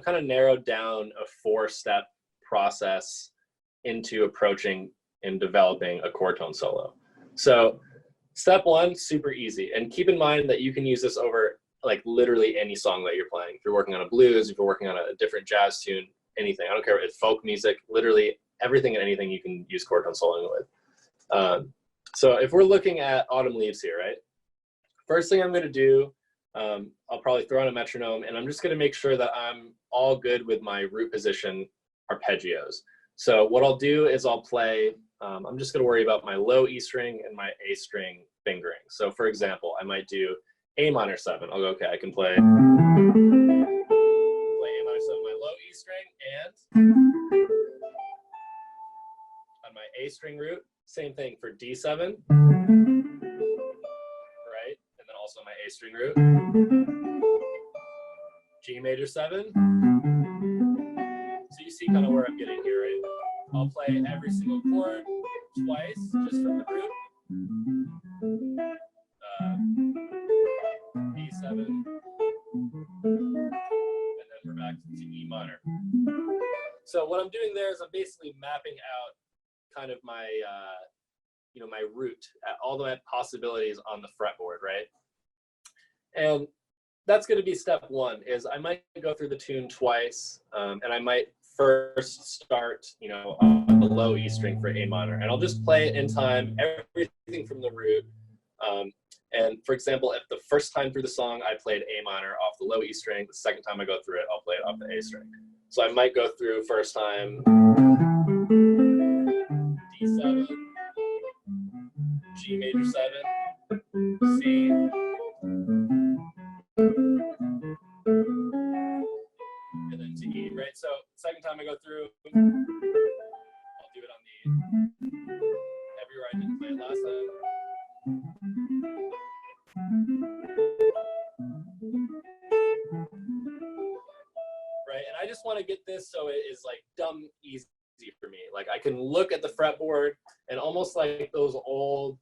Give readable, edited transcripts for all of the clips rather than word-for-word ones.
I've kind of narrowed down a 4-step process into approaching and developing a chord tone solo. So step 1, super easy. And keep in mind that you can use this over like literally any song that you're playing. If you're working on a blues, if you're working on a different jazz tune, anything. I don't care if it's folk music, literally everything and anything you can use chord tone soloing with. So if we're looking at Autumn Leaves here, right? First thing I'm going to do, I'll probably throw on a metronome, and I'm just going to make sure that I'm all good with my root position arpeggios. So what I'll do is I'll play, I'm just going to worry about my low E string and my A string fingering. So for example, I might do A minor 7. I'll go, okay, I can play A minor 7, my low E string, and on my A string root, same thing for D7, right? And then also my A string root, G major 7. So you see kind of where I'm getting here, right? I'll play every single chord twice, just from the root. D7, and then we're back to E minor. So what I'm doing there is I'm basically mapping out kind of my, you know, my root, all the possibilities on the fretboard, right? And that's going to be step 1. Is I might go through the tune twice, and I might first start, you know, on the low E string for A minor, and I'll just play it in time, everything from the root. And for example, if the first time through the song I played A minor off the low E string, the second time I go through it, I'll play it off the A string. So I might go through first time D7, G major 7, C, and then to E, right? So second time I go through, I'll do it on the everywhere I didn't play it last time. Right, and I just want to get this so it is like dumb easy for me. Like I can look at the fretboard and almost like those old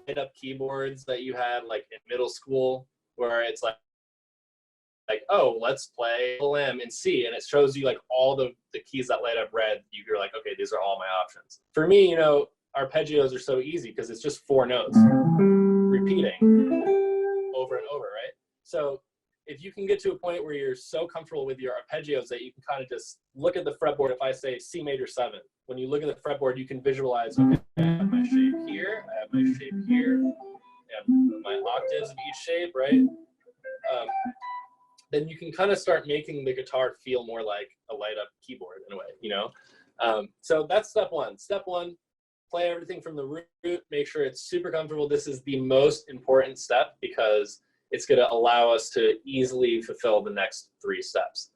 light up keyboards that you had like in middle school, where it's like oh, let's play M and C, and it shows you like all the keys that light up red. You're like, okay, these are all my options. For me, you know, arpeggios are so easy because it's just 4 notes repeating over and over, right? So if you can get to a point where you're so comfortable with your arpeggios that you can kind of just look at the fretboard. If I say C major 7, when you look at the fretboard, you can visualize, okay, I have my shape here, I have my shape here, I have my octaves of each shape, right? Then you can kind of start making the guitar feel more like a light up keyboard in a way, you know? So that's step 1. Step 1, play everything from the root, make sure it's super comfortable. This is the most important step because it's going to allow us to easily fulfill the next 3 steps.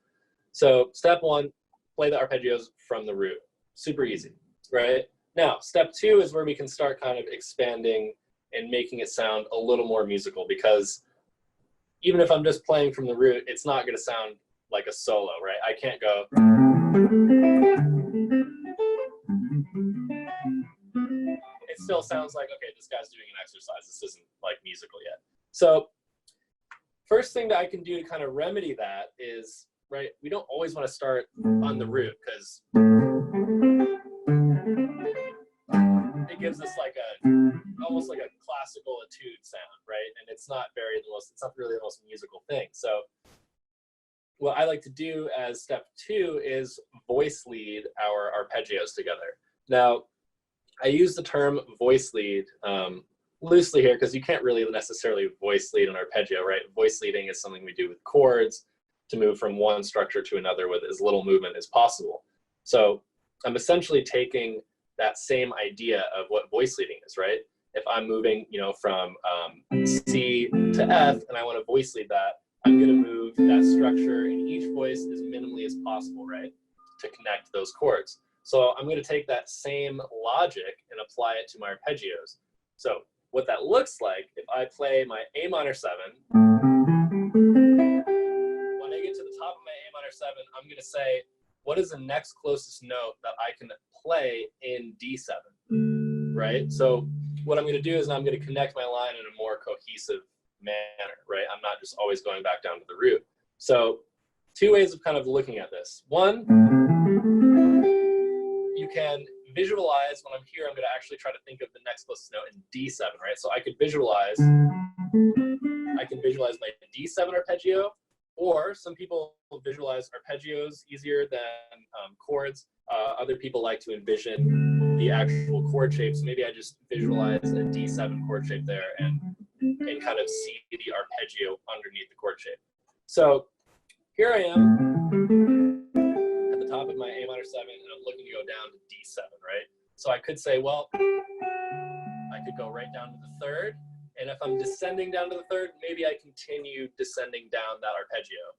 So step 1, play the arpeggios from the root. Super easy, right? Now, step 2 is where we can start kind of expanding and making it sound a little more musical, because even if I'm just playing from the root, it's not going to sound like a solo, right? I can't go. It still sounds like, okay, this guy's doing an exercise. This isn't like musical yet. So first thing that I can do to kind of remedy that is, right, we don't always want to start on the root because it gives us like almost like a classical etude sound, right? And it's not really the most musical thing. So what I like to do as step 2 is voice lead our arpeggios together. Now, I use the term voice lead loosely here because you can't really necessarily voice lead an arpeggio, right? Voice leading is something we do with chords to move from one structure to another with as little movement as possible. So I'm essentially taking that same idea of what voice leading is, right? If I'm moving, you know, from C to F and I want to voice lead that, I'm going to move that structure in each voice as minimally as possible, right? To connect those chords. So I'm going to take that same logic and apply it to my arpeggios. So what that looks like, if I play my A minor 7, when I get to the top of my A minor 7, I'm going to say, what is the next closest note that I can play in D7, right? So what I'm going to do is I'm going to connect my line in a more cohesive manner, right? I'm not just always going back down to the root. So two ways of kind of looking at this. One, you can visualize when I'm here, I'm going to actually try to think of the next closest note in D7, right? So I could visualize, my D7 arpeggio, or some people visualize arpeggios easier than chords. Other people like to envision the actual chord shapes. Maybe I just visualize a D7 chord shape there and kind of see the arpeggio underneath the chord shape. So here I am at the top of my A minor 7, and I'm looking to go down to D7, right? So I could say, well, I could go right down to the third, and if I'm descending down to the third, maybe I continue descending down that arpeggio.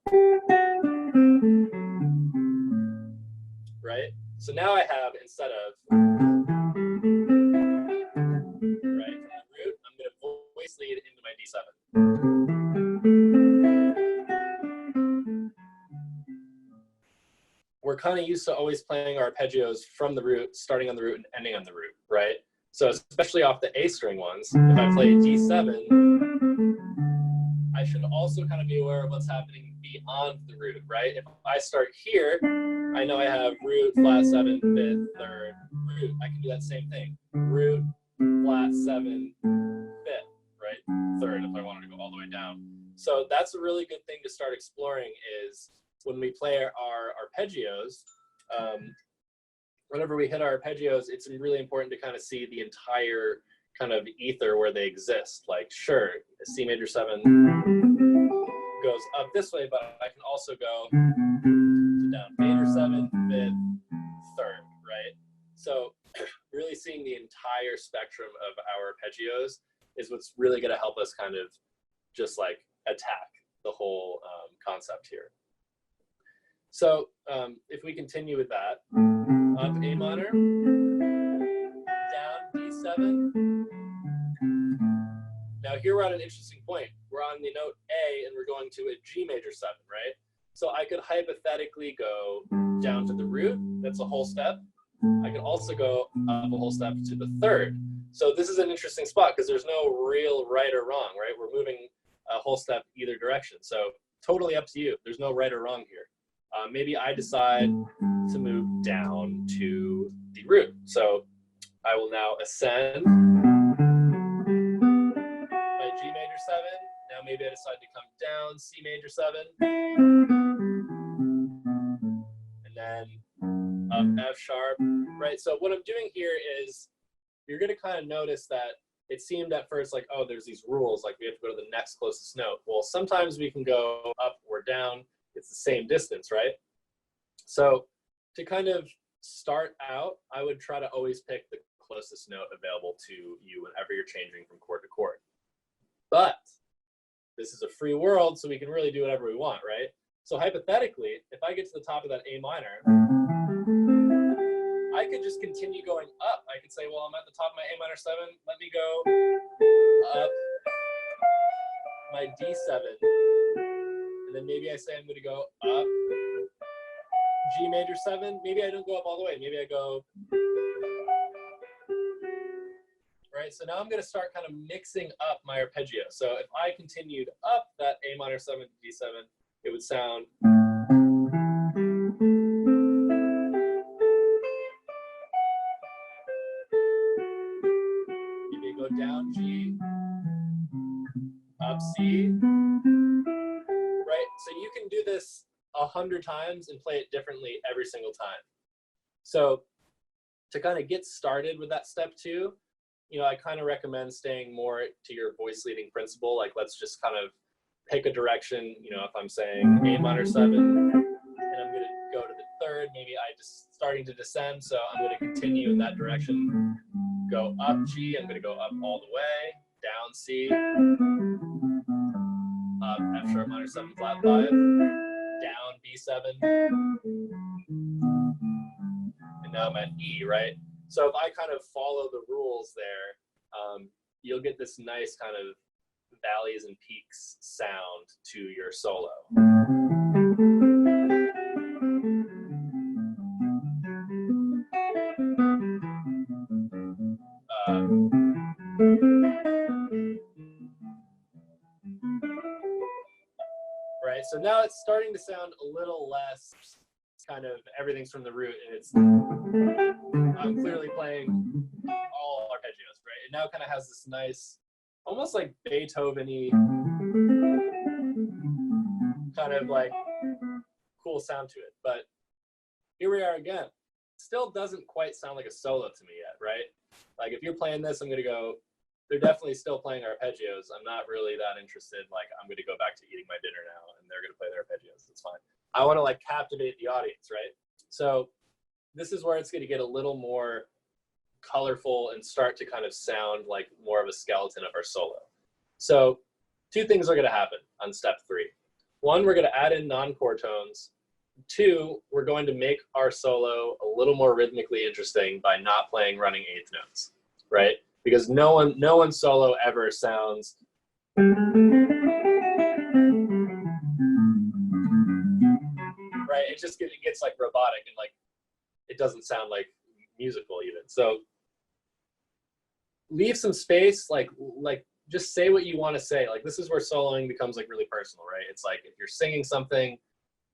Right? So now I have, instead of, right, from the root, I'm going to voice lead into my D7. We're kind of used to always playing our arpeggios from the root, starting on the root and ending on the root, right? So especially off the A string ones, if I play D7, I should also kind of be aware of what's happening beyond the root, right? If I start here, I know I have root, flat 7, 5th, 3rd, root. I can do that same thing. Root, flat 7, 5th, right? 3rd if I wanted to go all the way down. So that's a really good thing to start exploring is when we play our arpeggios, whenever we hit our arpeggios, it's really important to kind of see the entire kind of ether where they exist. Like, sure, C major 7 goes up this way, but I can also go to down major 7, 5th, 3rd, right? So really seeing the entire spectrum of our arpeggios is what's really going to help us kind of just like attack the whole concept here. So if we continue with that, up A minor, down D7. Now here we're at an interesting point. We're on the note A and we're going to a G major 7, right? So I could hypothetically go down to the root, that's a whole step. I could also go up a whole step to the 3rd. So this is an interesting spot because there's no real right or wrong, right? We're moving a whole step either direction. So totally up to you. There's no right or wrong here. Maybe I decide to move down to the root. So I will now ascend my G major 7. Now maybe I decide to come down C major 7. And then up F sharp, right? So what I'm doing here is you're going to kind of notice that it seemed at first like, oh, there's these rules, like we have to go to the next closest note. Well, sometimes we can go up or down. It's the same distance, right? So to kind of start out, I would try to always pick the closest note available to you whenever you're changing from chord to chord. But this is a free world, so we can really do whatever we want, right? So hypothetically, if I get to the top of that A minor, I could just continue going up. I could say, well, I'm at the top of my A minor 7. Let me go up my D7. And then maybe I say I'm going to go up G major 7. Maybe I don't go up all the way. Maybe I go, right? So now I'm going to start kind of mixing up my arpeggio. So if I continued up that A minor 7 to D7, it would sound. Maybe go down G, up C. Right? So you can do this 100 times and play it differently every single time. So to kind of get started with that step 2, you know, I kind of recommend staying more to your voice leading principle. Like, let's just kind of pick a direction. You know, if I'm saying A minor 7 and I'm going to go to the 3rd, maybe I just starting to descend. So I'm going to continue in that direction. Go up G, I'm going to go up all the way, down C, up F sharp minor 7 flat 5, down B7, and now I'm at E, right? So if I kind of follow the rules there, you'll get this nice kind of valleys and peaks sound to your solo. right? So now it's starting to sound a little less kind of everything's from the root, and it's I'm clearly playing all arpeggios, right? It now kind of has this nice, almost like Beethoven-y kind of like cool sound to it. But here we are again. Still doesn't quite sound like a solo to me yet, right? Like if you're playing this, I'm gonna go, they're definitely still playing arpeggios. I'm not really that interested. Like I'm gonna go back to eating my dinner now and they're gonna play their arpeggios. It's fine. I wanna like captivate the audience, right? So this is where it's gonna get a little more colorful and start to kind of sound like more of a skeleton of our solo. So two things are gonna happen on step 3. One, we're gonna add in non-chord tones. 2, we're going to make our solo a little more rhythmically interesting by not playing running eighth notes, right? Because no one's solo ever sounds right. It just gets like robotic and like it doesn't sound like musical even. So leave some space, like just say what you want to say. Like this is where soloing becomes like really personal, right? It's like if you're singing something,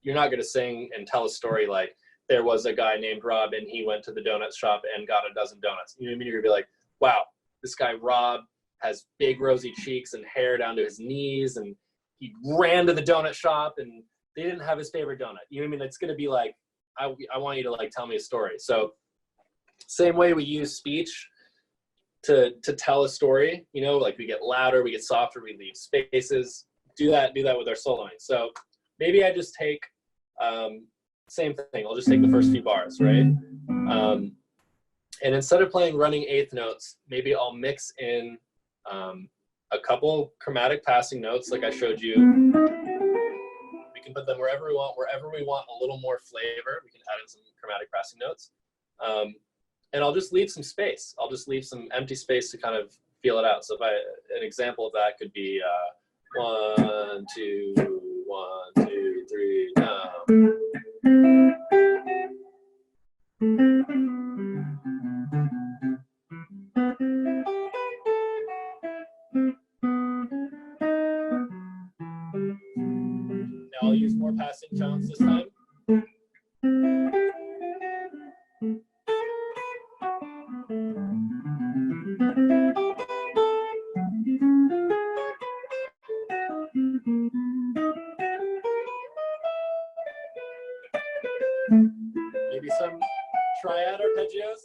you're not going to sing and tell a story like there was a guy named Rob and he went to the donut shop and got a dozen donuts. You know what I mean? You're going to be like, wow, this guy Rob has big rosy cheeks and hair down to his knees and he ran to the donut shop and they didn't have his favorite donut. You know what I mean? It's going to be like, I want you to like tell me a story. So same way we use speech to tell a story, you know, like we get louder, we get softer, we leave spaces. Do that with our soloing. So maybe I just take, same thing, I'll just take the first few bars, right? And instead of playing running eighth notes, maybe I'll mix in a couple chromatic passing notes like I showed you. We can put them wherever we want a little more flavor, we can add in some chromatic passing notes. And I'll just leave some space. I'll just leave some empty space to kind of feel it out. So an example of that could be 1, 2, 1, 2, 3, now. Now I'll use more passing tones this time. Maybe some triad arpeggios.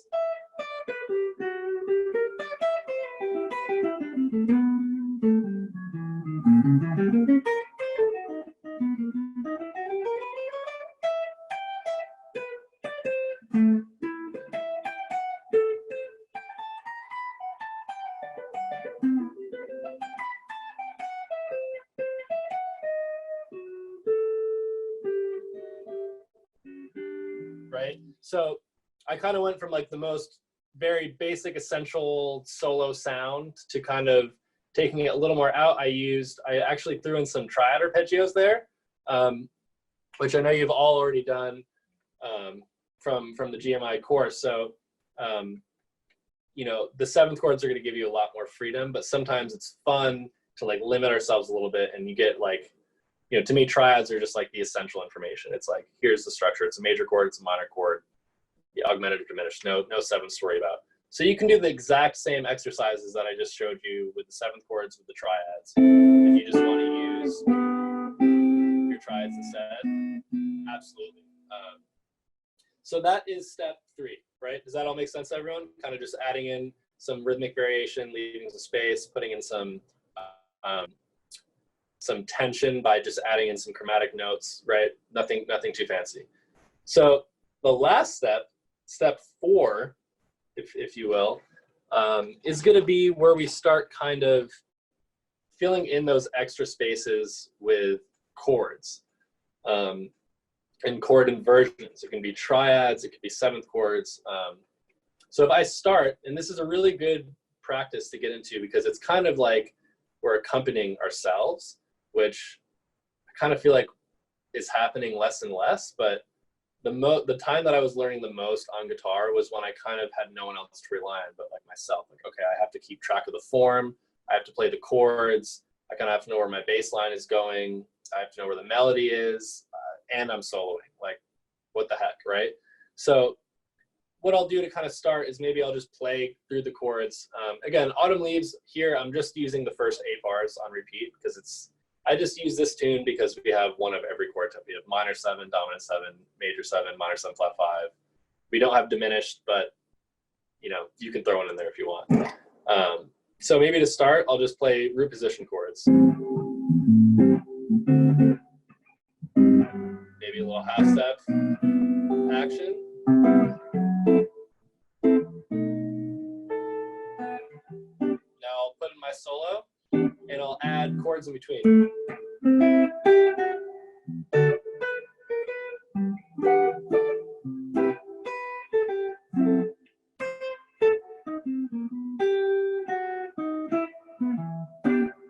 Right? So I kind of went from like the most very basic essential solo sound to kind of taking it a little more out. I actually threw in some triad arpeggios there, which I know you've all already done from the GMI course. So, you know, the 7th chords are going to give you a lot more freedom, but sometimes it's fun to like limit ourselves a little bit and you get like, you know, to me, triads are just like the essential information. It's like, here's the structure. It's a major chord, it's a minor chord, the augmented or diminished, no 7th to worry about. So you can do the exact same exercises that I just showed you with the 7th chords with the triads. If you just want to use your triads instead, absolutely. So that is step 3, right? Does that all make sense to everyone? Kind of just adding in some rhythmic variation, leaving some space, putting in some tension by just adding in some chromatic notes, right? Nothing too fancy. So the last step, step 4, if you will, is going to be where we start kind of filling in those extra spaces with chords and chord inversions. It can be triads, it could be 7th chords. So if I start, and this is a really good practice to get into because it's kind of like we're accompanying ourselves, which I kind of feel like is happening less and less, but the time that I was learning the most on guitar was when I kind of had no one else to rely on but like myself. Like, okay, I have to keep track of the form, I have to play the chords, I kind of have to know where my bass line is going, I have to know where the melody is, and I'm soloing. Like, what the heck, right? So what I'll do to kind of start is maybe I'll just play through the chords. Again, Autumn Leaves here, I'm just using the first 8 bars on repeat because I just use this tune because we have one of every chord type. We have minor 7, dominant 7, major 7, minor 7 flat 5. We don't have diminished, but you know, you can throw one in there if you want. So maybe to start, I'll just play root position chords. Maybe a little half step action. Now I'll put in my solo and I'll add chords in between.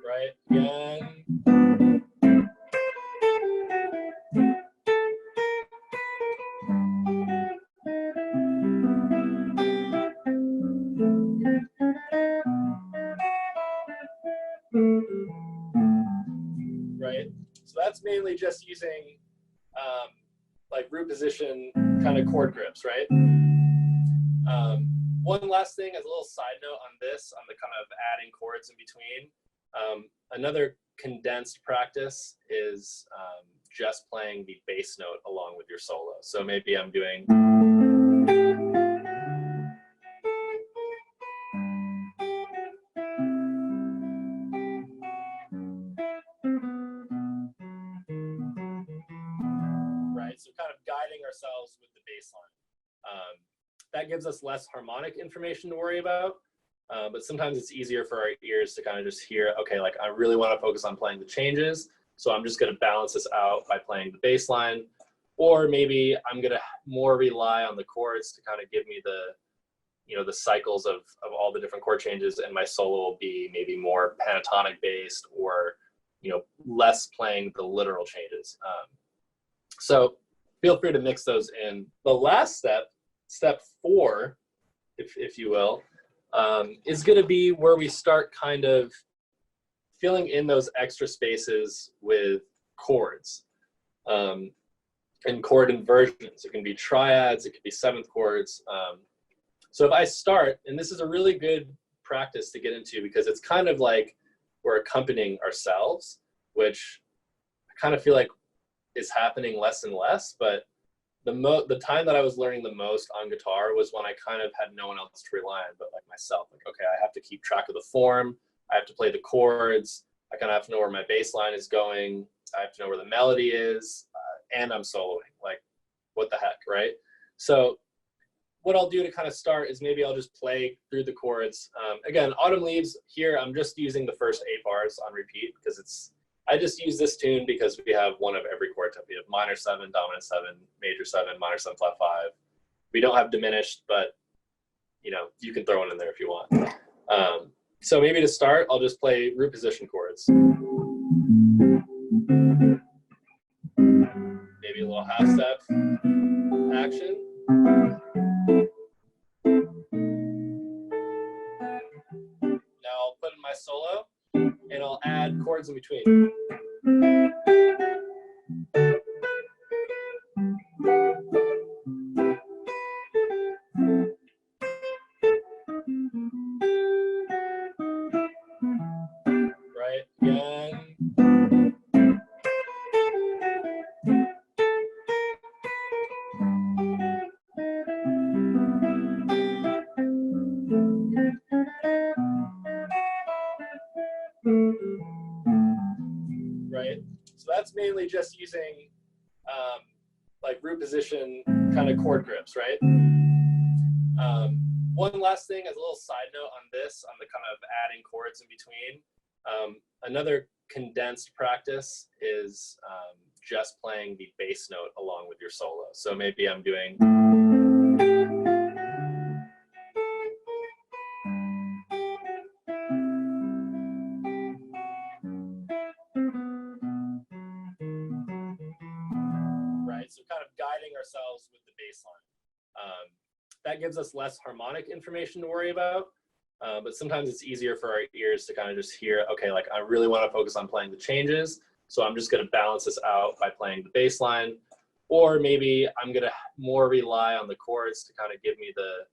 Right, again. Right, so that's mainly just using like root position kind of chord grips, right? One last thing as a little side note on this, on the kind of adding chords in between. Another condensed practice is just playing the bass note along with your solo. So maybe I'm doing. Right, so kind of guiding ourselves with the bass line. That gives us less harmonic information to worry about, but sometimes it's easier for our ears to kind of just hear, okay, like I really want to focus on playing the changes, so I'm just going to balance this out by playing the bass line, or maybe I'm going to more rely on the chords to kind of give me the, you know, the cycles of all the different chord changes, and my solo will be maybe more pentatonic based, or, you know, less playing the literal changes. So feel free to mix those in. The last step, step 4, if you will, is going to be where we start kind of filling in those extra spaces with chords and chord inversions. It can be triads, it could be 7th chords. So if I start, and this is a really good practice to get into because it's kind of like we're accompanying ourselves, which I kind of feel like is happening less and less, but the time that I was learning the most on guitar was when I kind of had no one else to rely on but like myself. Like, okay, I have to keep track of the form, I have to play the chords, I kind of have to know where my bass line is going, I have to know where the melody is, and I'm soloing. Like, what the heck, right? So what I'll do to kind of start is maybe I'll just play through the chords. Again, Autumn Leaves here, I'm just using the first 8 bars on repeat because I just use this tune because we have one of every chord type. We have minor 7, dominant 7, major 7, minor 7 flat 5. We don't have diminished, but you know, you can throw one in there if you want. So maybe to start, I'll just play root position chords. Maybe a little half step action. Now I'll put in my solo and I'll add chords in between. Right, again. Right, so that's mainly just using like root position kind of chord grips, right? One last thing as a little side note on this, on the kind of adding chords in between. Another condensed practice is just playing the bass note along with your solo. So maybe I'm doing. Right, so kind of guiding ourselves with the bass line. That gives us less harmonic information to worry about, but sometimes it's easier for our ears to kind of just hear, okay, like I really want to focus on playing the changes, So I'm just going to balance this out by playing the bass line, or maybe I'm going to more rely on the chords to kind of give me the,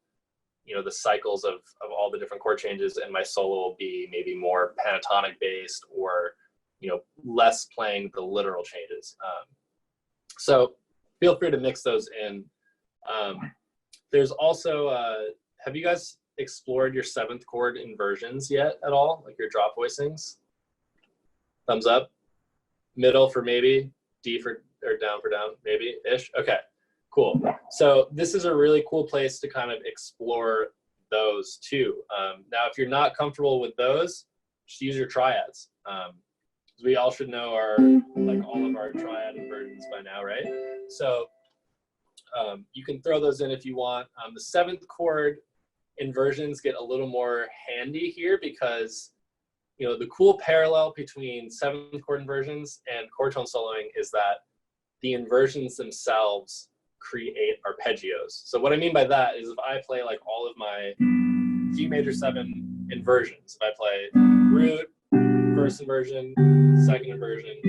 you know, the cycles of all the different chord changes, and my solo will be maybe more pentatonic based, or, you know, less playing the literal changes. So feel free to mix those in. There's also, have you guys explored your 7th chord inversions yet at all? Like your drop voicings? Thumbs up. Middle for maybe, D for, or down for down, maybe-ish. Okay, cool. So this is a really cool place to kind of explore those too. Now, if you're not comfortable with those, just use your triads. We all should know our, like all of our triad inversions by now, right? So you can throw those in if you want. The 7th chord inversions get a little more handy here because, you know, the cool parallel between 7th chord inversions and chord tone soloing is that the inversions themselves create arpeggios. So what I mean by that is if I play like all of my G major 7 inversions, if I play root, first inversion, second inversion,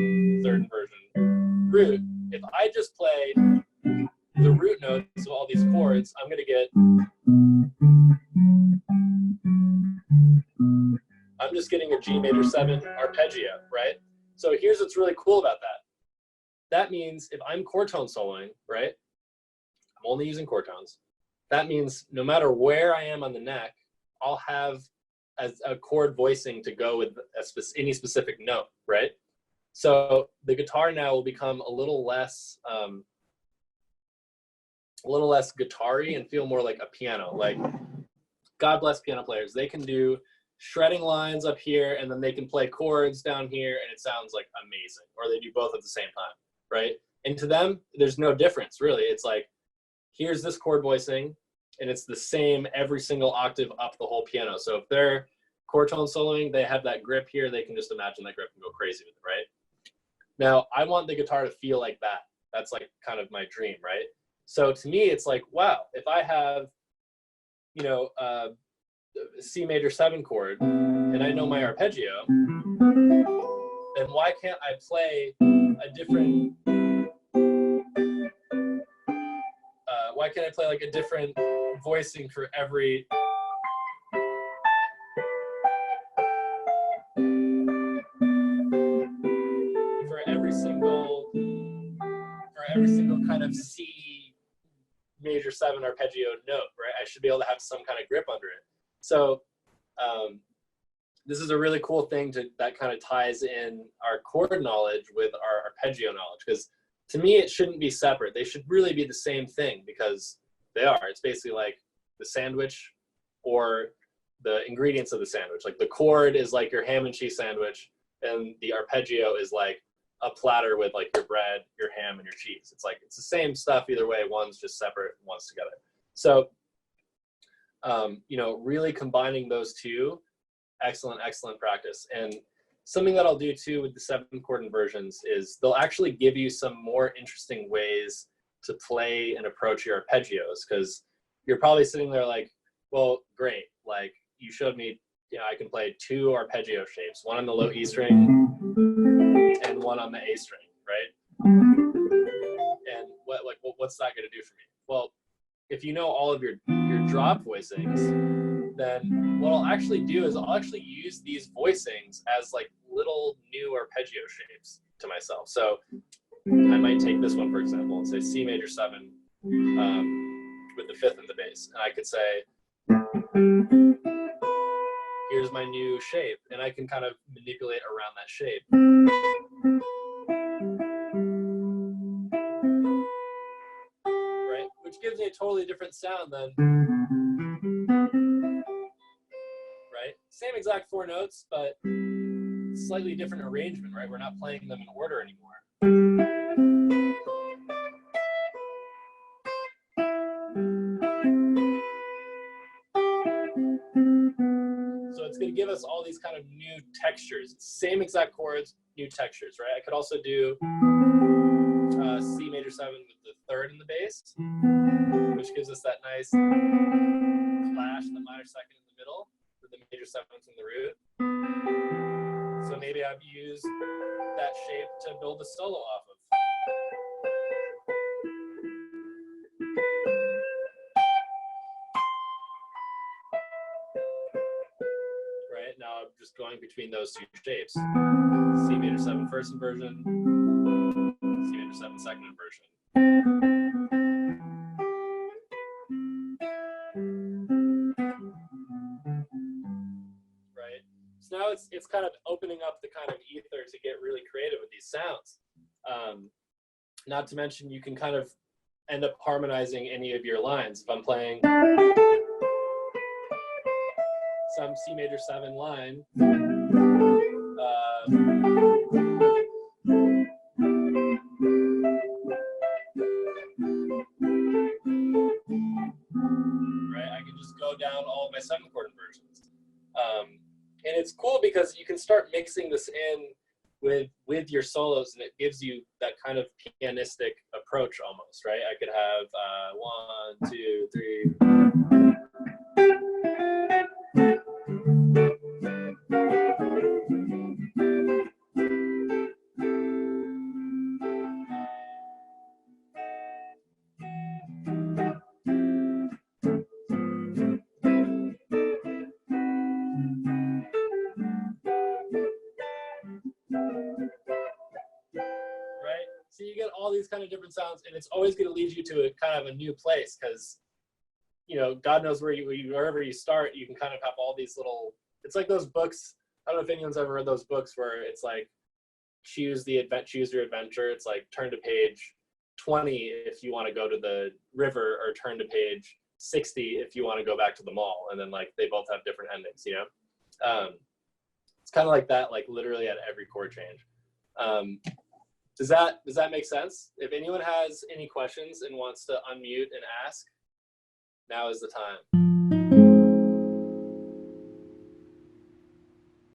third inversion, root, if I just play the root notes of all these chords, I'm going to get, I'm just getting a G major 7 arpeggio, right? So here's what's really cool about that. That means if I'm chord tone soloing, right, I'm only using chord tones. That means no matter where I am on the neck, I'll have a chord voicing to go with any specific note, right? So the guitar now will become a little less guitar-y and feel more like a piano. Like, God bless piano players. They can do shredding lines up here, and then they can play chords down here, and it sounds like amazing. Or they do both at the same time, right? And to them, there's no difference, really. It's like, here's this chord voicing, and it's the same every single octave up the whole piano. So if they're chord tone soloing, they have that grip here, they can just imagine that grip and go crazy with it, right? Now, I want the guitar to feel like that. That's like kind of my dream, right? So to me, it's like, wow, if I have, you know, C major 7 chord, and I know my arpeggio, then why can't I play a different, why can't I play like a different voicing for every, single kind of C major 7 arpeggio note, right? I should be able to have some kind of grip under it. So this is a really cool thing that kind of ties in our chord knowledge with our arpeggio knowledge, because to me, it shouldn't be separate. They should really be the same thing, because they are. It's basically like the sandwich or the ingredients of the sandwich. Like the chord is like your ham and cheese sandwich, and the arpeggio is like a platter with like your bread, your ham, and your cheese. It's like, it's the same stuff either way. One's just separate, one's together. So, you know, really combining those two, excellent, excellent practice. And something that I'll do too with the 7 chord inversions is they'll actually give you some more interesting ways to play and approach your arpeggios, because you're probably sitting there like, well, great. Like you showed me, you know, I can play 2 arpeggio shapes, one on the low E string and one on the A string, right? And what's that going to do for me? Well, if you know all of your drop voicings, then what I'll actually do is I'll actually use these voicings as like little new arpeggio shapes to myself. So I might take this one, for example, and say C major 7 with the 5th in the bass. And I could say, here's my new shape. And I can kind of manipulate around that shape. Right? Which gives me a totally different sound than, right? Same exact 4 notes, but slightly different arrangement, right? We're not playing them in order anymore. So it's going to give us all these kind of new textures. Same exact chords, new textures, right? I could also do C major 7 with the 3rd in the bass, which gives us that nice clash, the minor 2nd in the middle, with the major 7th in the root. So maybe I've used that shape to build a solo off of. Right, now I'm just going between those two shapes. C major 7 first inversion, C major 7 second inversion. Right, so now it's kind of opening up the kind of ether to get really creative with these sounds. Not to mention you can kind of end up harmonizing any of your lines. If I'm playing some C major 7 line, right, I can just go down all of my 7-chord inversions. And it's cool because you can start mixing this in with your solos, and it gives you that kind of pianistic approach almost, right? I could have 1, 2, 3. So you get all these kind of different sounds, and it's always going to lead you to a kind of a new place because, you know, God knows wherever you start, you can kind of have all these little. It's like those books. I don't know if anyone's ever read those books where it's like choose your adventure. It's like turn to page 20 if you want to go to the river, or turn to page 60 if you want to go back to the mall, and then like they both have different endings. You know, it's kind of like that, like literally at every chord change. Does that make sense? If anyone has any questions and wants to unmute and ask, now is the time.